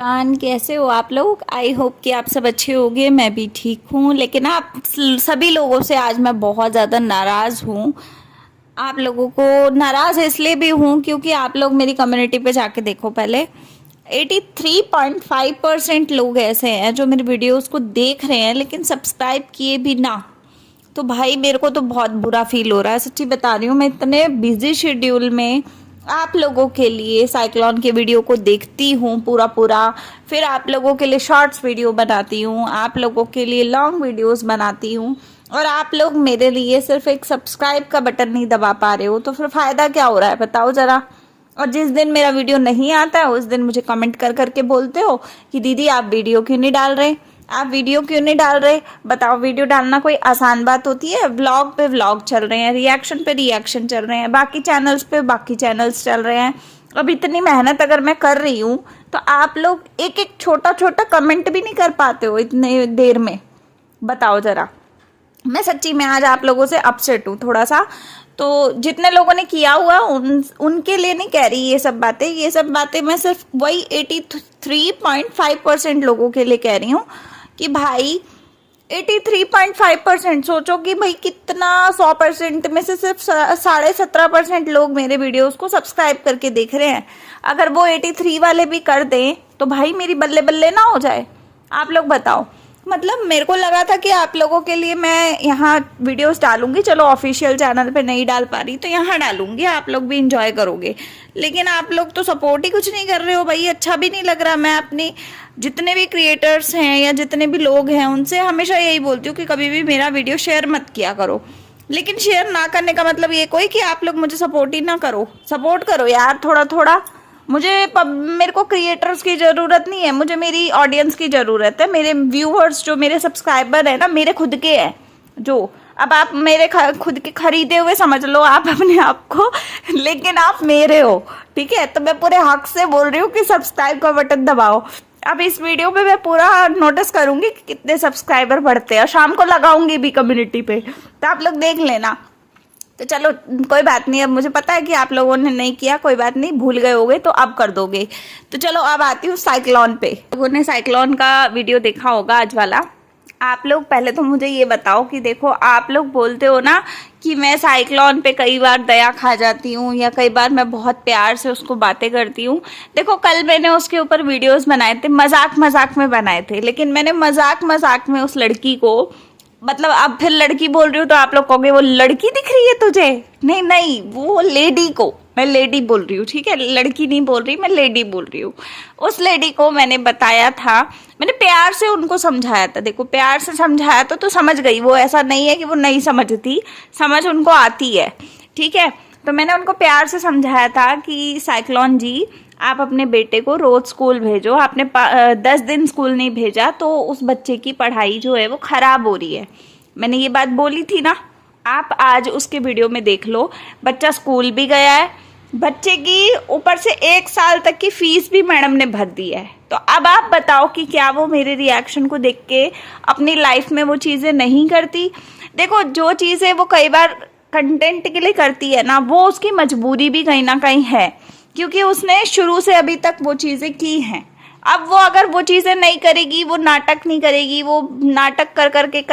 कैसे हो आप लोग। आई होप कि आप सब अच्छे होंगे। मैं भी ठीक हूँ, लेकिन आप सभी लोगों से आज मैं बहुत ज़्यादा नाराज़ हूँ। आप लोगों को नाराज़ इसलिए भी हूँ क्योंकि आप लोग मेरी कम्युनिटी पे जाके देखो पहले। 83.5% लोग ऐसे हैं जो मेरी वीडियोस को देख रहे हैं लेकिन सब्सक्राइब किए भी ना। तो भाई मेरे को तो बहुत बुरा फील हो रहा है, सच्ची बता रही हूँ। मैं इतने बिजी शेड्यूल में आप लोगों के लिए साइक्लोन के वीडियो को देखती हूँ पूरा पूरा, फिर आप लोगों के लिए शॉर्ट्स वीडियो बनाती हूँ, आप लोगों के लिए लॉन्ग वीडियोस बनाती हूँ, और आप लोग मेरे लिए सिर्फ एक सब्सक्राइब का बटन नहीं दबा पा रहे हो। तो फिर फायदा क्या हो रहा है बताओ जरा। और जिस दिन मेरा वीडियो नहीं आता है उस दिन मुझे कमेंट कर करके बोलते हो कि दीदी आप वीडियो क्यों नहीं डाल रहे, आप वीडियो क्यों नहीं डाल रहे। बताओ, वीडियो डालना कोई आसान बात होती है। व्लॉग पे व्लॉग चल रहे हैं, रिएक्शन पे रिएक्शन चल रहे हैं, बाकी चैनल्स पे बाकी चैनल्स चल रहे हैं। अब इतनी मेहनत अगर मैं कर रही हूँ तो आप लोग एक एक छोटा छोटा कमेंट भी नहीं कर पाते हो इतने देर में। बताओ जरा। मैं सच्ची में आज आप लोगों से अपसेट हूँ थोड़ा सा। तो जितने लोगों ने किया हुआ उनके लिए नहीं कह रही ये सब बातें। ये सब बातें मैं सिर्फ वही 83.5% लोगों के लिए कह रही हूँ कि भाई 83.5% सोचो कि भाई कितना, 100% में से सिर्फ 17.5% लोग मेरे वीडियोस को सब्सक्राइब करके देख रहे हैं। अगर वो 83 वाले भी कर दें तो भाई मेरी बल्ले बल्ले ना हो जाए। आप लोग बताओ। मतलब मेरे को लगा था कि आप लोगों के लिए मैं यहाँ वीडियोस डालूंगी, चलो ऑफिशियल चैनल पे नहीं डाल पा रही तो यहाँ डालूंगी, आप लोग भी इंजॉय करोगे। लेकिन आप लोग तो सपोर्ट ही कुछ नहीं कर रहे हो भाई, अच्छा भी नहीं लग रहा। मैं अपनी जितने भी क्रिएटर्स हैं या जितने भी लोग हैं उनसे हमेशा यही बोलती हूँ कि कभी भी मेरा वीडियो शेयर मत किया करो। लेकिन शेयर ना करने का मतलब ये कोई कि आप लोग मुझे सपोर्ट ही ना करो। सपोर्ट करो यार थोड़ा थोड़ा। मेरे को क्रिएटर्स की ज़रूरत नहीं है, मुझे मेरी ऑडियंस की ज़रूरत है। मेरे व्यूअर्स जो मेरे सब्सक्राइबर है ना, मेरे खुद के हैं जो। अब आप मेरे खुद के खरीदे हुए समझ लो आप अपने आप को, लेकिन आप मेरे हो, ठीक है। तो मैं पूरे हक से बोल रही हूँ कि सब्सक्राइब का बटन दबाओ। अब इस वीडियो पे मैं पूरा नोटिस करूंगी कि कितने सब्सक्राइबर बढ़ते हैं, शाम को लगाऊंगी भी कम्युनिटी पे, तो आप लोग देख लेना। तो चलो कोई बात नहीं, अब मुझे पता है कि आप लोगों ने नहीं किया, कोई बात नहीं, भूल गए होगे तो अब कर दोगे। तो चलो अब आती हूँ साइक्लोन पे। लोगों ने साइक्लोन का वीडियो देखा होगा आज वाला। आप लोग पहले तो मुझे ये बताओ कि देखो, आप लोग बोलते हो ना कि मैं साइक्लोन पे कई बार दया खा जाती हूँ या कई बार मैं बहुत प्यार से उसको बातें करती हूँ। देखो कल मैंने उसके ऊपर वीडियोस बनाए थे, मजाक मजाक में बनाए थे, लेकिन मैंने मजाक मजाक में उस लड़की को, मतलब अब फिर लड़की बोल रही हूँ तो आप लोग कहोगे वो लड़की दिख रही है तुझे। नहीं नहीं, वो लेडी को, मैं लेडी बोल रही हूँ, ठीक है, लड़की नहीं बोल रही, मैं लेडी बोल रही हूँ। उस लेडी को मैंने बताया था, मैंने प्यार से उनको समझाया था। देखो प्यार से समझाया तो समझ गई वो, ऐसा नहीं है कि वो नहीं समझती, समझ उनको आती है, ठीक है। तो मैंने उनको प्यार से समझाया था कि साइक्लोन जी आप अपने बेटे को रोज स्कूल भेजो। आपने 10 दिन स्कूल नहीं भेजा तो उस बच्चे की पढ़ाई जो है वो खराब हो रही है। मैंने ये बात बोली थी ना। आप आज उसके वीडियो में देख लो, बच्चा स्कूल भी गया है, बच्चे की ऊपर से 1 साल तक की फीस भी मैडम ने भर दी है। तो अब आप बताओ कि क्या वो मेरे रिएक्शन को देख के अपनी लाइफ में वो चीज़ें नहीं करती। देखो जो चीज़ें वो कई बार कंटेंट के लिए करती है ना, वो उसकी मजबूरी भी कहीं ना कहीं है, क्योंकि उसने शुरू से अभी तक वो चीज़ें की हैं। अब वो अगर वो चीज़ें नहीं करेगी, वो नाटक नहीं करेगी, वो नाटक कर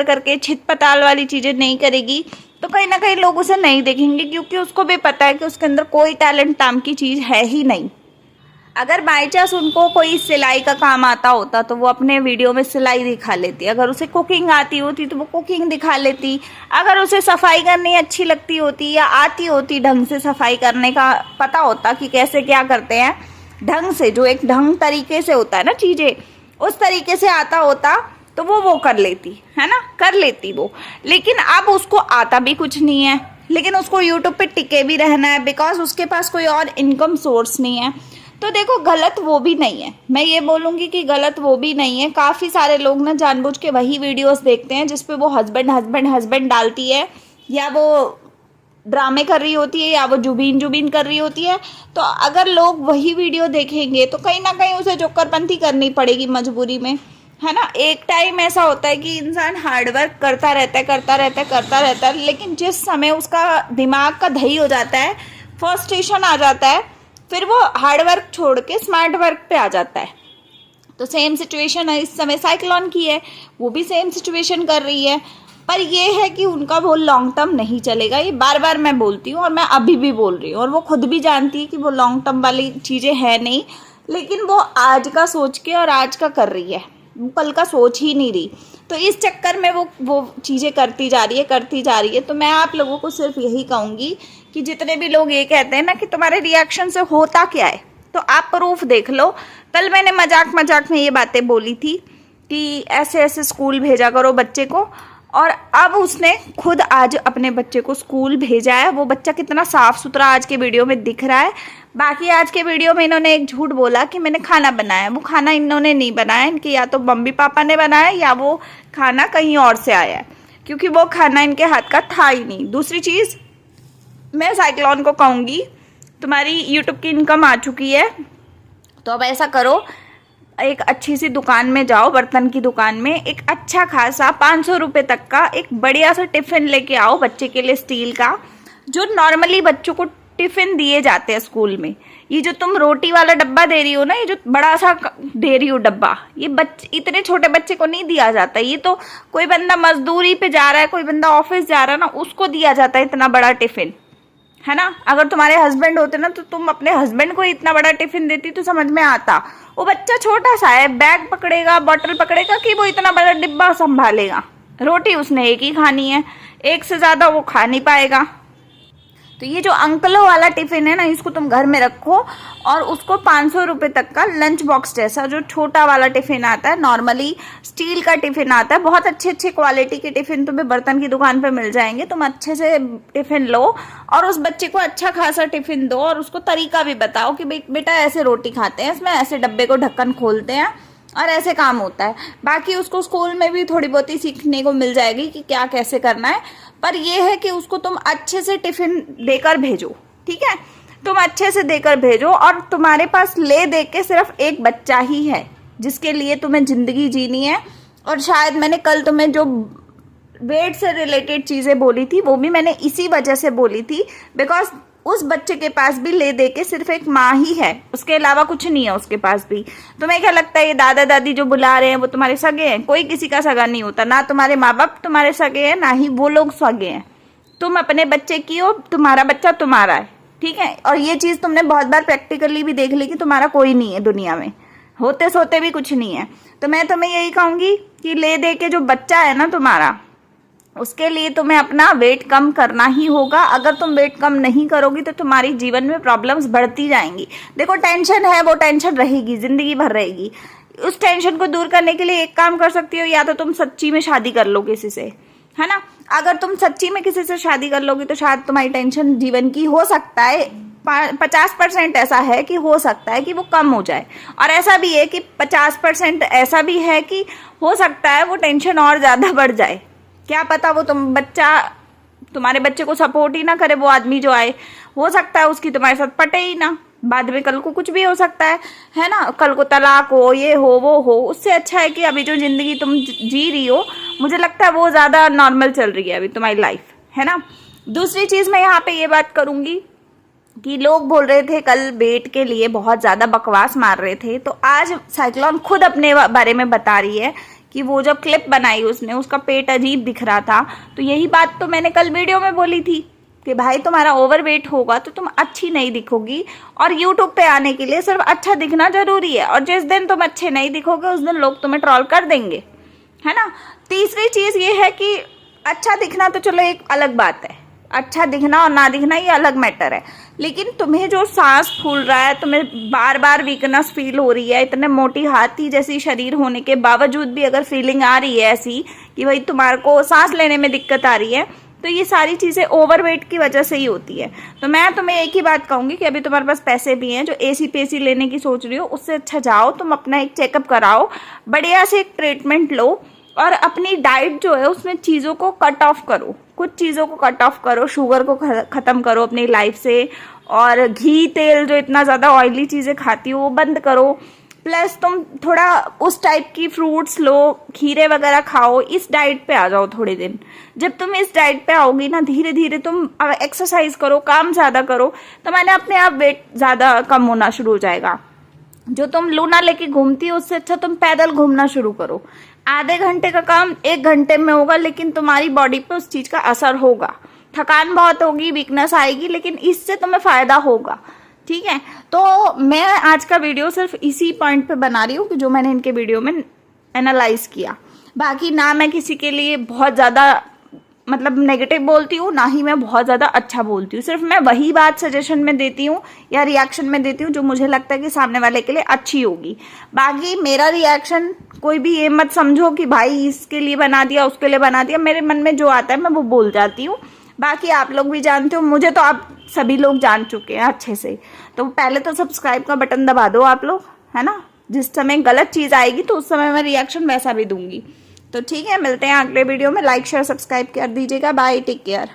करके छिटपटाल वाली चीज़ें नहीं करेगी, तो कहीं ना कहीं लोग उसे नहीं देखेंगे, क्योंकि उसको भी पता है कि उसके अंदर कोई टैलेंट नाम की चीज़ है ही नहीं। अगर बाई चांस उनको कोई सिलाई का काम आता होता तो वो अपने वीडियो में सिलाई दिखा लेती, अगर उसे कुकिंग आती होती तो वो कुकिंग दिखा लेती, अगर उसे सफाई करनी अच्छी लगती होती या आती होती, ढंग से सफाई करने का पता होता कि कैसे क्या करते हैं ढंग से, जो एक ढंग तरीके से होता है ना चीज़ें, उस तरीके से आता होता तो वो कर लेती है ना, कर लेती वो। लेकिन अब उसको आता भी कुछ नहीं है, लेकिन उसको यूट्यूब पे टिके भी रहना है, बिकॉज उसके पास कोई और इनकम सोर्स नहीं है। तो देखो गलत वो भी नहीं है, मैं ये बोलूँगी कि गलत वो भी नहीं है। काफ़ी सारे लोग ना जानबूझ के वही वीडियोस देखते हैं जिसपे वो हस्बैंड हस्बैंड हस्बैंड डालती है, या वो ड्रामे कर रही होती है, या वो जुबीन जुबीन कर रही होती है। तो अगर लोग वही वीडियो देखेंगे तो कहीं ना कहीं उसे जोकरपंती करनी पड़ेगी मजबूरी में, है ना। एक टाइम ऐसा होता है कि इंसान हार्डवर्क करता रहता है, लेकिन जिस समय उसका दिमाग का दही हो जाता है, फ्रस्ट्रेशन आ जाता है, फिर वो हार्ड वर्क छोड़ के स्मार्ट वर्क पे आ जाता है। तो सेम सिचुएशन इस समय साइक्लोन की है, वो भी सेम सिचुएशन कर रही है। पर ये है कि उनका वो लॉन्ग टर्म नहीं चलेगा, ये बार बार मैं बोलती हूँ और मैं अभी भी बोल रही हूँ, और वो खुद भी जानती है कि वो लॉन्ग टर्म वाली चीज़ें है नहीं, लेकिन वो आज का सोच के और आज का कर रही है, वो कल का सोच ही नहीं रही। तो इस चक्कर में वो चीज़ें करती जा रही है। तो मैं आप लोगों को सिर्फ यही कहूँगी कि जितने भी लोग ये कहते हैं ना कि तुम्हारे रिएक्शन से होता क्या है, तो आप प्रूफ देख लो। कल मैंने मजाक में ये बातें बोली थी कि ऐसे ऐसे स्कूल भेजा करो बच्चे को, और अब उसने खुद आज अपने बच्चे को स्कूल भेजा है। वो बच्चा कितना साफ सुथरा आज के वीडियो में दिख रहा है। बाकी आज के वीडियो में इन्होंने एक झूठ बोला कि मैंने खाना बनाया, वो खाना इन्होंने नहीं बनाया, इनके या तो मम्मी पापा ने बनाया या वो खाना कहीं और से आया है, क्योंकि वो खाना इनके हाथ का था ही नहीं। दूसरी चीज़, मैं साइक्लोन को कहूँगी तुम्हारी यूट्यूब की इनकम आ चुकी है, तो अब ऐसा करो, एक अच्छी सी दुकान में जाओ, बर्तन की दुकान में, एक अच्छा खासा 500 रुपये तक का एक बढ़िया सा टिफ़िन लेके आओ बच्चे के लिए, स्टील का, जो नॉर्मली बच्चों को टिफ़िन दिए जाते हैं स्कूल में। ये जो तुम रोटी वाला डब्बा दे रही हो ना, ये जो बड़ा सा दे रही हो डब्बा, ये इतने छोटे बच्चे को नहीं दिया जाता। ये तो कोई बंदा मजदूरी पे जा रहा है, कोई बंदा ऑफिस जा रहा है ना, उसको दिया जाता है इतना बड़ा टिफ़िन, है ना। अगर तुम्हारे हस्बैंड होते ना, तो तुम अपने हस्बैंड को इतना बड़ा टिफ़िन देती तो समझ में आता। वो बच्चा छोटा सा है, बैग पकड़ेगा, बॉटल पकड़ेगा कि वो इतना बड़ा डिब्बा संभालेगा? रोटी उसने एक ही खानी है, एक से ज़्यादा वो खा नहीं पाएगा। तो ये जो अंकलों वाला टिफ़िन है ना, इसको तुम घर में रखो, और उसको 500 रुपये तक का लंच बॉक्स जैसा जो छोटा वाला टिफ़िन आता है, नॉर्मली स्टील का टिफ़िन आता है, बहुत अच्छे क्वालिटी के टिफ़िन तुम्हें बर्तन की दुकान पे मिल जाएंगे। तुम अच्छे से टिफ़िन लो और उस बच्चे को अच्छा खासा टिफ़िन दो, और उसको तरीका भी बताओ कि बेटा ऐसे रोटी खाते हैं, इसमें ऐसे डब्बे को ढक्कन खोलते हैं और ऐसे काम होता है। बाकी उसको स्कूल में भी थोड़ी बहुत ही सीखने को मिल जाएगी कि क्या कैसे करना है। पर ये है कि उसको तुम अच्छे से टिफ़िन देकर भेजो, ठीक है, तुम अच्छे से देकर भेजो। और तुम्हारे पास ले दे के सिर्फ एक बच्चा ही है जिसके लिए तुम्हें ज़िंदगी जीनी है। और शायद मैंने कल तुम्हें जो वेट से रिलेटेड चीज़ें बोली थी, वो भी मैंने इसी वजह से बोली थी, बिकॉज उस बच्चे के पास भी ले दे के सिर्फ एक माँ ही है, उसके अलावा कुछ नहीं है उसके पास भी। तुम्हें क्या लगता है ये दादा दादी जो बुला रहे हैं वो तुम्हारे सगे हैं? कोई किसी का सगा नहीं होता, ना तुम्हारे माँ बाप तुम्हारे सगे हैं, ना ही वो लोग सगे हैं। तुम अपने बच्चे की हो, तुम्हारा बच्चा तुम्हारा है, ठीक है। और ये चीज़ तुमने बहुत बार प्रैक्टिकली भी देख ली कि तुम्हारा कोई नहीं है दुनिया में, होते सोते भी कुछ नहीं है। तो मैं तुम्हें यही कहूँगी कि ले दे के जो बच्चा है ना तुम्हारा, उसके लिए तुम्हें अपना वेट कम करना ही होगा। अगर तुम वेट कम नहीं करोगी तो तुम्हारी जीवन में प्रॉब्लम्स बढ़ती जाएंगी। देखो, टेंशन है, वो टेंशन रहेगी, जिंदगी भर रहेगी। उस टेंशन को दूर करने के लिए एक काम कर सकती हो, या तो तुम सच्ची में शादी कर लो किसी से, है ना। अगर तुम सच्ची में किसी से शादी कर लोगी तो शायद तुम्हारी टेंशन जीवन की, हो सकता है 50% ऐसा है कि हो सकता है कि वो कम हो जाए, और ऐसा भी है कि 50% ऐसा भी है कि हो सकता है वो टेंशन और ज़्यादा बढ़ जाए। क्या पता वो तुम्हारे बच्चे को सपोर्ट ही ना करे, वो आदमी जो आए, हो सकता है उसकी तुम्हारे साथ पटे ही ना, बाद में कल को कुछ भी हो सकता है ना, कल को तलाक हो, ये हो, वो हो। उससे अच्छा है कि अभी जो जिंदगी तुम जी रही हो, मुझे लगता है वो ज़्यादा नॉर्मल चल रही है अभी तुम्हारी लाइफ, है ना। दूसरी चीज़ मैं यहाँ पे ये बात करूँगी कि लोग बोल रहे थे कल वेट के लिए बहुत ज़्यादा बकवास मार रहे थे, तो आज साइक्लोन खुद अपने बारे में बता रही है कि वो जब क्लिप बनाई उसने, उसका पेट अजीब दिख रहा था। तो यही बात तो मैंने कल वीडियो में बोली थी कि भाई तुम्हारा ओवरवेट होगा तो तुम अच्छी नहीं दिखोगी, और यूट्यूब पे आने के लिए सिर्फ अच्छा दिखना जरूरी है, और जिस दिन तुम अच्छे नहीं दिखोगे उस दिन लोग तुम्हें ट्रोल कर देंगे, है ना। तीसरी चीज़ ये है कि अच्छा दिखना तो चलो एक अलग बात है, अच्छा दिखना और ना दिखना ये अलग मैटर है, लेकिन तुम्हें जो सांस फूल रहा है, तुम्हें बार बार वीकनेस फील हो रही है, इतने मोटी हाथी जैसी शरीर होने के बावजूद भी अगर फीलिंग आ रही है ऐसी कि भाई तुम्हारे को सांस लेने में दिक्कत आ रही है, तो ये सारी चीज़ें ओवरवेट की वजह से ही होती है। तो मैं तुम्हें एक ही बात कहूँगी कि अभी तुम्हारे पास पैसे भी हैं, जो एसी पेसी लेने की सोच रही हो उससे अच्छा जाओ तुम अपना एक चेकअप कराओ, बढ़िया से एक ट्रीटमेंट लो, और अपनी डाइट जो है उसमें चीज़ों को कट ऑफ करो, कुछ चीज़ों को कट ऑफ करो, शुगर को ख़त्म करो अपनी लाइफ से, और घी तेल जो इतना ज़्यादा ऑयली चीज़ें खाती हो वो बंद करो। प्लस तुम थोड़ा उस टाइप की फ्रूट्स लो, खीरे वगैरह खाओ, इस डाइट पे आ जाओ थोड़े दिन। जब तुम इस डाइट पे आओगी ना, धीरे धीरे तुम एक्सरसाइज करो, काम ज़्यादा करो, तो मैंने अपने आप वेट ज़्यादा कम होना शुरू हो जाएगा। जो तुम लूना लेके घूमती हो उससे अच्छा तुम पैदल घूमना शुरू करो। आधे घंटे का काम 1 घंटे में होगा, लेकिन तुम्हारी बॉडी पे उस चीज का असर होगा। थकान बहुत होगी, वीकनेस आएगी, लेकिन इससे तुम्हें फायदा होगा। ठीक है, तो मैं आज का वीडियो सिर्फ इसी पॉइंट पे बना रही हूँ कि जो मैंने इनके वीडियो में एनालाइज किया। बाकी ना मैं किसी के लिए बहुत ज्यादा मतलब नेगेटिव बोलती हूँ, ना ही मैं बहुत ज्यादा अच्छा बोलती हूँ। सिर्फ मैं वही बात सजेशन में देती हूँ या रिएक्शन में देती हूँ जो मुझे लगता है कि सामने वाले के लिए अच्छी होगी। बाकी मेरा रिएक्शन कोई भी ये मत समझो कि भाई इसके लिए बना दिया उसके लिए बना दिया। मेरे मन में जो आता है मैं वो बोल जाती हूँ। बाकी आप लोग भी जानते हो, मुझे तो आप सभी लोग जान चुके हैं अच्छे से। तो पहले तो सब्सक्राइब का बटन दबा दो आप लोग, है ना। जिस समय गलत चीज आएगी तो उस समय मैं रिएक्शन वैसा भी दूंगी। तो ठीक है, मिलते हैं अगले वीडियो में। लाइक शेयर सब्सक्राइब कर दीजिएगा। Bye, take care.